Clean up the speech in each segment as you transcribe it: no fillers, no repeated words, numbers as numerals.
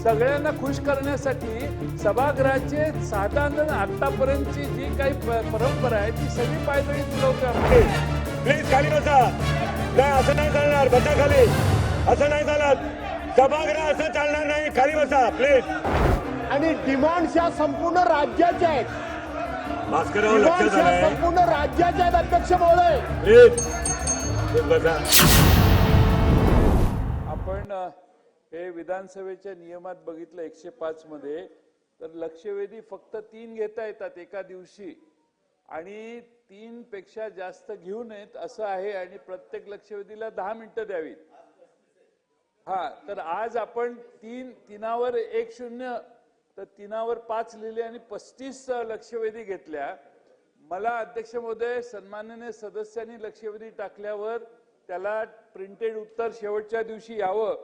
सगळ्यांना खुश करण्यासाठी सभागृहाचे साधारण आतापर्यंतची जी काही परंपरा आहे ती सगळी पायदळी तुडवतो आपण. प्लीज खाली बसा. नाही असं नाही चालणार, बसा खाली. असं नाही चालत, सभागृह असं चालणार नाही. खाली बसा प्लीज. आणि डिमांड्स या संपूर्ण राज्याच्या आहेत. भास्करराव डिमांड्स लक्षात या आलंय. संपूर्ण राज्याच्या आहेत अध्यक्ष महोदय. प्लीज बसा. आपण हे विधानसभेच्या नियमात बघितलं 105 मध्ये तर लक्षवेधी फक्त 3 घेता येतात एका दिवशी आणि 3 पेक्षा जास्त घेऊ नयेत असं आहे आणि प्रत्येक लक्षवेधीला 10 मिनिटं द्यावीत. हा तर आज आपण 3वर 1-0 तर 3वर 5 लिहिले आणि 35 लक्षवेधी घेतल्या. मला अध्यक्ष महोदय सन्माननीय सदस्यांनी लक्षवेधी टाकल्यावर त्याला प्रिंटेड उत्तर शेवटच्या दिवशी यावं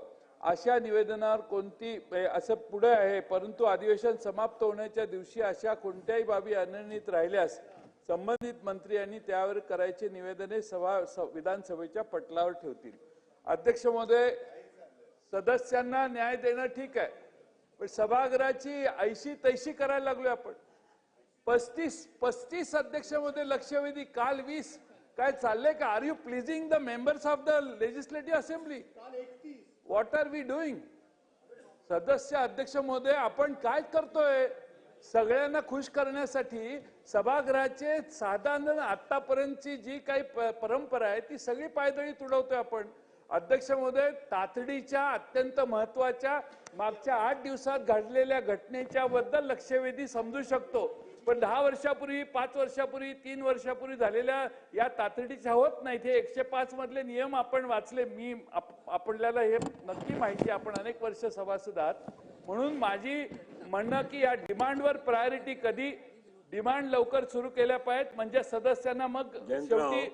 अशा निवेदनावर कोणती असं पुढे आहे. परंतु अधिवेशन समाप्त होण्याच्या दिवशी अशा कोणत्याही बाबी अनिर्णित राहिल्यास संबंधित मंत्री यांनी त्यावर करायचे निवेदने विधानसभेच्या पटलावर ठेवतील. अध्यक्ष महोदय सदस्यांना न्याय देणं ठीक आहे पण सभागृहाची ऐशी तैशी करायला लागलोय आपण. 35 अध्यक्ष महोदय लक्षवेधी काल 20 काय चाललंय का? Are you pleasing the members of the legislative assembly? What are we doing? सदस्य अध्यक्ष महोदय आपण काय करतोय? सगळ्यांना खुश करण्यासाठी सभागृहाचे साधारण आतापर्यंतची जी काही परंपरा आहे ती सगळी पायदळी तुडवतोय आपण. अध्यक्ष महोदय तातडीच्या अत्यंत महत्वाच्या मागच्या 8 दिवसात घडलेल्या घटनेच्या बद्दल लक्षवेधी समजू शकतो पण 10 वर्षापूर्वी 5 वर्षापूर्वी 3 वर्षापूर्वी झालेल्या या तातडीच्या होत नाहीत. हे 105 मधले नियम आपण वाचले. मी आपल्याला हे नक्की माहिती, आपण अनेक वर्ष सभासद आहात म्हणून माझी म्हणणं की या डिमांडवर प्रायोरिटी कधी डिमांड लवकर सुरू केल्या पाहिजेत म्हणजे सदस्यांना मग शेवटी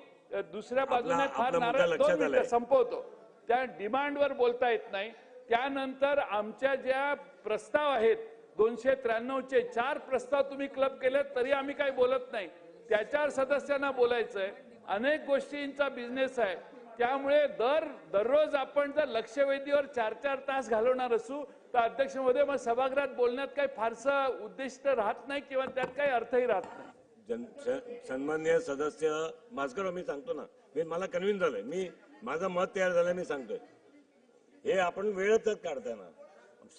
दुसऱ्या बाजूने फार नाराज 2 मिनिटं संपवतो त्या डिमांडवर बोलता येत नाही. त्यानंतर आमच्या ज्या प्रस्ताव आहेत 293चे 4 प्रस्ताव तुम्ही क्लब केले तरी आम्ही काही बोलत नाही. त्याच्यावर सदस्यांना बोलायचंय. अनेक गोष्टींचा बिझनेस आहे त्यामुळे दररोज आपण जर लक्षवेधीवर 4-4 तास घालवणार असू तर अध्यक्ष महोदय मग सभागृहात बोलण्यात काही फारसं उद्दिष्ट राहत नाही किंवा त्यात काही अर्थही राहत नाही. सन्माननीय सदस्य भास्करराव मी सांगतो ना, मला कन्व्हिन्स झालंय. माझं मत तयार झालं, मी सांगतोय. हे आपण वेळच काढताय ना.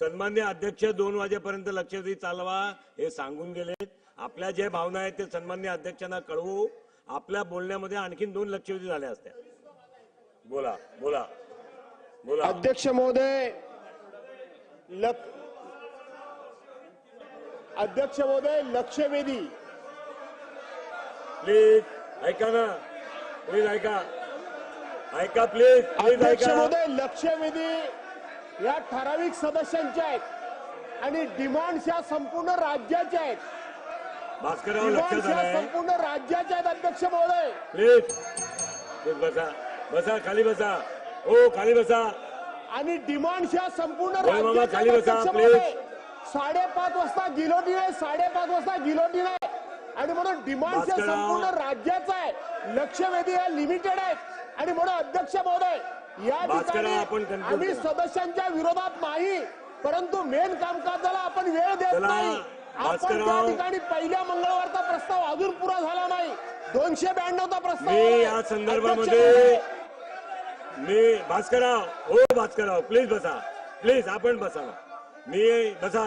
सन्मान्य अध्यक्ष 2 वाजेपर्यंत लक्षवेधी चालवा हे सांगून गेलेत. आपल्या जे भावना आहेत ते सन्मान्य अध्यक्षांना कळवू. आपल्या बोलण्यामध्ये आणखीन 2 लक्षवेधी झाल्या असत्या. बोला बोला बोला. अध्यक्ष महोदय अध्यक्ष महोदय लक्षवेधी प्लीज ऐका ना, प्लीज ऐका प्लीज अध्यक्ष ऐका. महोदय लक्षवेधी या ठराविक सदस्यांच्या आहेत आणि डिमांड्स या संपूर्ण राज्याच्या आहेत. भास्करराव डिमांड्स लक्षात या आलंय. संपूर्ण राज्याच्या आहेत अध्यक्ष महोदय. प्लीज बसा बसा खाली बसा. हो खाली बसा. आणि डिमांड्स या संपूर्ण मामा, खाली बसा, अध्यक्ष प्लीज. महोदय 5:30 वाजता गिलोटीन आहे, 5:30 वाजता गिलोटीन आहे आणि म्हणून डिमांड्स या भास्करराव. संपूर्ण राज्याचा आहे. लक्षवेधी या लिमिटेड आहेत आणि म्हणून अध्यक्ष महोदय या भास्करराव, आपण ठिकाणी conclude आम्ही करा. सदस्यांच्या विरोधात नाही परंतु मेन कामकाजाला आपण वेळ देत चला, नाही. आपण भास्करराव. त्या ठिकाणी पहिल्या मंगळवारचा प्रस्ताव अजून पुरा झाला नाही. 292चा प्रस्ताव मी आलाय. या संदर्भामध्ये अध्यक्ष भास्करराव प्लीज बसा. प्लीज आपण बसा ना.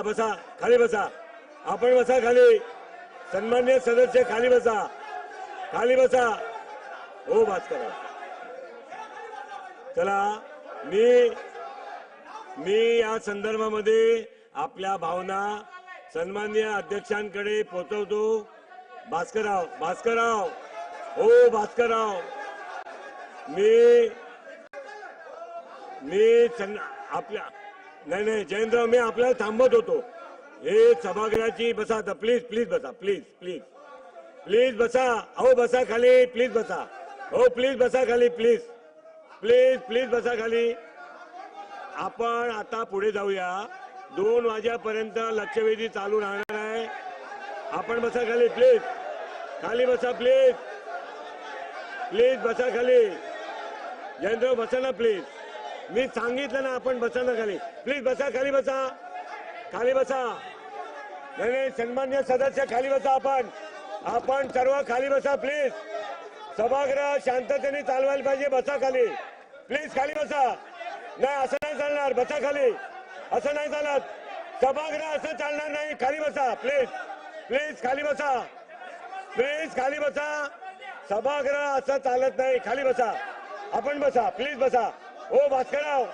बसा खाली बसा. आपण बसा खाली. सन्मान्य सदस्य खाली बसा. हो भास्करराव चला. मी या संदर्भामध्ये आपल्या भावना सन्मान्य अध्यक्षांकडे पोहोचवतो. भास्करराव हो भास्करराव आपल्या नाही जयंतराव मी आपल्याला थांबवत होतो. हे सभागृहाची बसा. प्लीज बसा. प्लीज बसा. हो बसा खाली. प्लीज बसा. हो प्लीज बसा खाली. प्लीज बसा खाली. आपण आता पुढे जाऊया. 2 वाजेपर्यंत लक्षवेधी चालू राहणार आहे. आपण बसा खाली. खाली बसा. प्लीज बसा खाली. जयंतराव बसा ना प्लीज. मी सांगितलं ना आपण बसा ना खाली. प्लीज बसा खाली बसा. खाली बसा. नाही नाही, सन्मान्य सदस्य खाली बसा. आपण सर्व खाली बसा प्लीज. सभागृह शांततेने चालवायला पाहिजे. बसा खाली प्लीज, खाली बसा. नाही असं नाही चालणार, बसा खाली. असं नाही चालत, सभागृह असं चालणार नाही. खाली बसा प्लीज, प्लीज खाली बसा, प्लीज खाली बसा. सभागृह असं चालत नाही. खाली बसा, आपण बसा प्लीज बसा. ओ भास्करराव